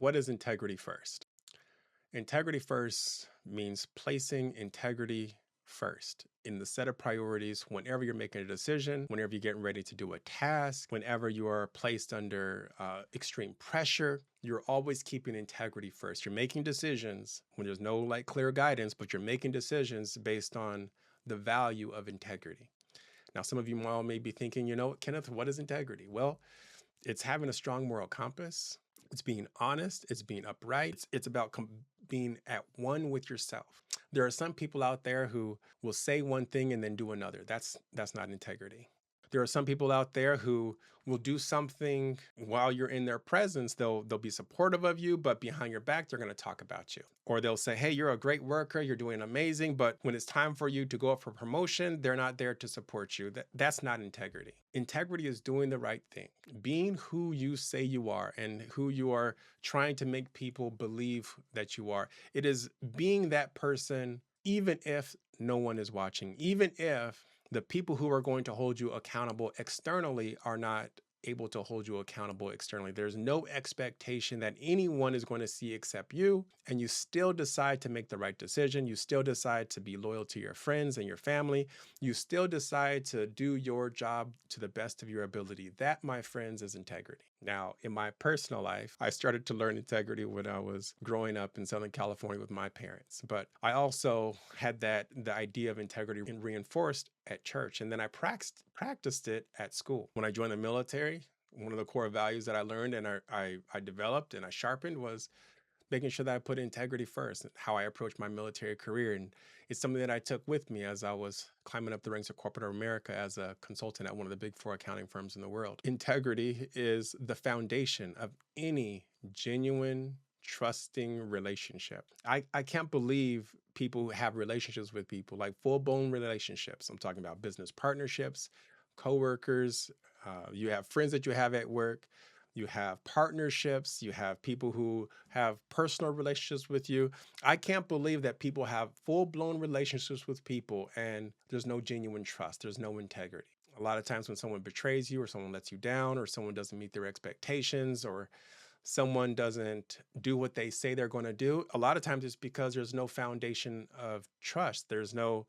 what is integrity first? Integrity first means placing integrity first in the set of priorities whenever you're making a decision, whenever you're getting ready to do a task, whenever you are placed under extreme pressure. You're always keeping integrity first. You're making decisions when there's no like clear guidance, but you're making decisions based on the value of integrity. Now, some of you all may be thinking, Kenneth, what is integrity? Well, it's having a strong moral compass. It's being honest. It's being upright. It's about being at one with yourself. There are some people out there who will say one thing and then do another. That's not integrity. There are some people out there who will do something while you're in their presence. They'll be supportive of you, but behind your back, they're going to talk about you. Or they'll say, hey, you're a great worker, you're doing amazing, but when it's time for you to go up for promotion, they're not there to support you. That's not integrity. Integrity is doing the right thing, being who you say you are and who you are trying to make people believe that you are. It is being that person, even if no one is watching, even if the people who are going to hold you accountable externally are not able to hold you accountable externally. There's no expectation that anyone is going to see except you, and you still decide to make the right decision. You still decide to be loyal to your friends and your family. You still decide to do your job to the best of your ability. That, my friends, is integrity. Now, in my personal life, I started to learn integrity when I was growing up in Southern California with my parents, but I also had the idea of integrity reinforced at church. And then I practiced it at school. When I joined the military, one of the core values that I learned and I developed and I sharpened was making sure that I put integrity first, how I approached my military career. And it's something that I took with me as I was climbing up the ranks of corporate America as a consultant at one of the big 4 accounting firms in the world. Integrity is the foundation of any genuine, trusting relationship. I can't believe people who have relationships with people, like full-blown relationships. I'm talking about business partnerships, coworkers, you have friends that you have at work, you have partnerships, you have people who have personal relationships with you. I can't believe that people have full-blown relationships with people and there's no genuine trust, there's no integrity. A lot of times when someone betrays you or someone lets you down or someone doesn't meet their expectations or someone doesn't do what they say they're going to do, a lot of times it's because there's no foundation of trust. There's no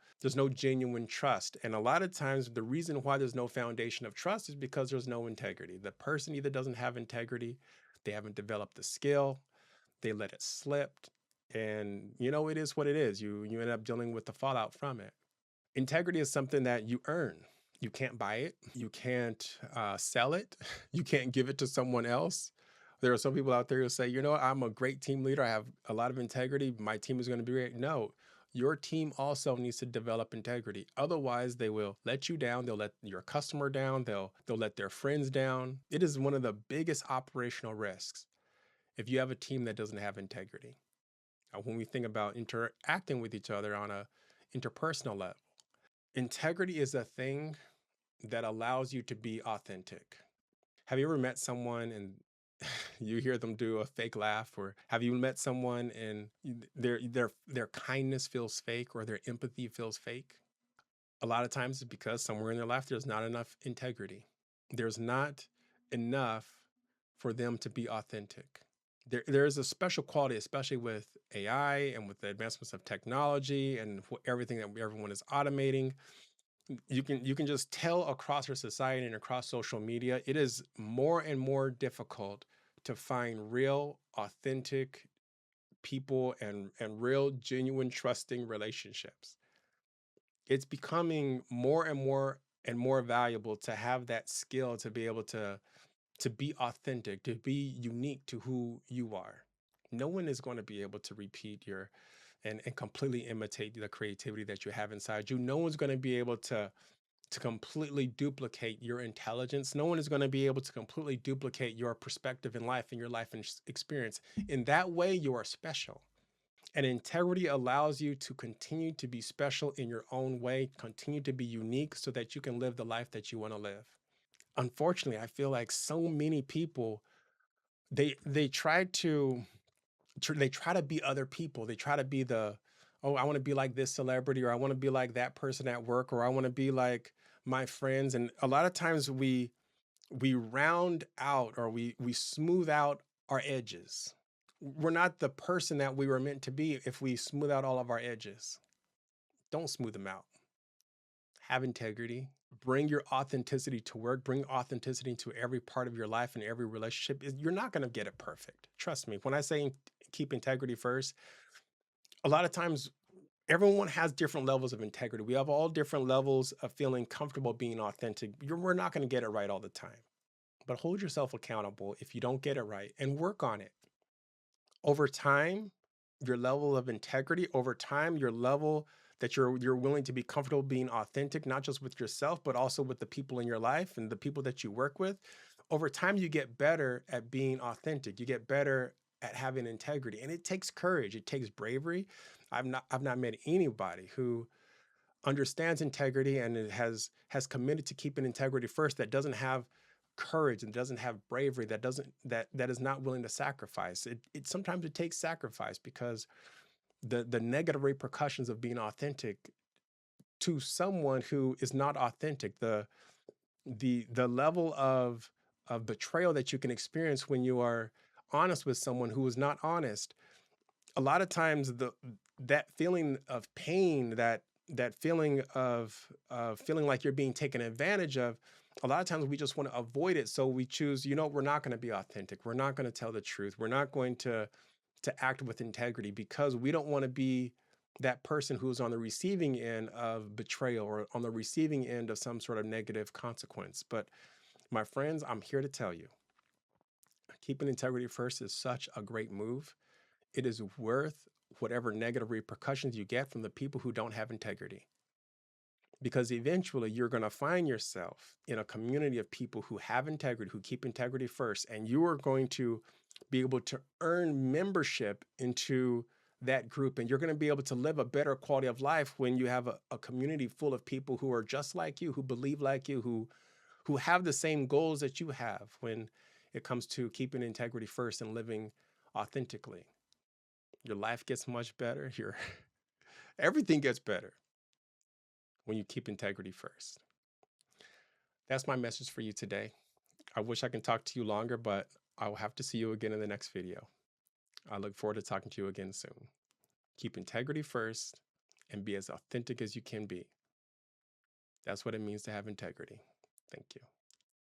genuine trust. And a lot of times the reason why there's no foundation of trust is because there's no integrity. The person either doesn't have integrity, they haven't developed the skill, they let it slip, and it is what it is. You end up dealing with the fallout from it. Integrity is something that you earn. You can't buy it. You can't sell it. You can't give it to someone else. There are some people out there who say, I'm a great team leader. I have a lot of integrity. My team is going to be great. No, your team also needs to develop integrity. Otherwise, they will let you down. They'll let your customer down. They'll let their friends down. It is one of the biggest operational risks if you have a team that doesn't have integrity. When we think about interacting with each other on a interpersonal level, integrity is a thing that allows you to be authentic. Have you ever met someone and you hear them do a fake laugh, or have you met someone and their kindness feels fake or their empathy feels fake? A lot of times it's because somewhere in their life there's not enough integrity. There's not enough for them to be authentic. There's a special quality, especially with AI and with the advancements of technology and everything that everyone is automating. You can just tell across our society and across social media, it is more and more difficult to find real, authentic people and real, genuine, trusting relationships. It's becoming more and more valuable to have that skill to be able to be authentic, to be unique to who you are. No one is going to be able to repeat your and completely imitate the creativity that you have inside you. No one's going to be able to completely duplicate your intelligence. No one is going to be able to completely duplicate your perspective in life and your life and experience. In that way, you are special. And integrity allows you to continue to be special in your own way, continue to be unique so that you can live the life that you want to live. Unfortunately, I feel like so many people, they try to be other people. They try to be I want to be like this celebrity, or I want to be like that person at work, or I want to be like my friends. And a lot of times we round out or we smooth out our edges. We're not the person that we were meant to be if we smooth out all of our edges. Don't smooth them out. Have integrity. Bring your authenticity to work. Bring authenticity to every part of your life and every relationship. You're not going to get it perfect. Trust me. When I say keep integrity first, a lot of times everyone has different levels of integrity. We have all different levels of feeling comfortable being authentic. We're not going to get it right all the time, but hold yourself accountable if you don't get it right and work on it. Over time, your level of integrity, over time, your level that you're willing to be comfortable being authentic, not just with yourself, but also with the people in your life and the people that you work with. Over time, you get better at being authentic. You get better at having integrity. And it takes courage, it takes bravery. I've not met anybody who understands integrity and has committed to keeping integrity first that doesn't have courage and doesn't have bravery, that is not willing to sacrifice. It sometimes it takes sacrifice because the negative repercussions of being authentic to someone who is not authentic, the level of betrayal that you can experience when you are honest with someone who is not honest. A lot of times that feeling of pain, that feeling of feeling like you're being taken advantage of, a lot of times we just want to avoid it. So we choose, we're not going to be authentic. We're not going to tell the truth. We're not going to act with integrity because we don't want to be that person who's on the receiving end of betrayal or on the receiving end of some sort of negative consequence. But my friends, I'm here to tell you, keeping integrity first is such a great move. It is worth whatever negative repercussions you get from the people who don't have integrity. Because eventually you're going to find yourself in a community of people who have integrity, who keep integrity first, and you are going to be able to earn membership into that group. And you're going to be able to live a better quality of life when you have a community full of people who are just like you, who believe like you, who have the same goals that you have when it comes to keeping integrity first and living authentically. Your life gets much better. Everything gets better when you keep integrity first. That's my message for you today. I wish I can talk to you longer, but I will have to see you again in the next video. I look forward to talking to you again soon. Keep integrity first and be as authentic as you can be. That's what it means to have integrity. Thank you.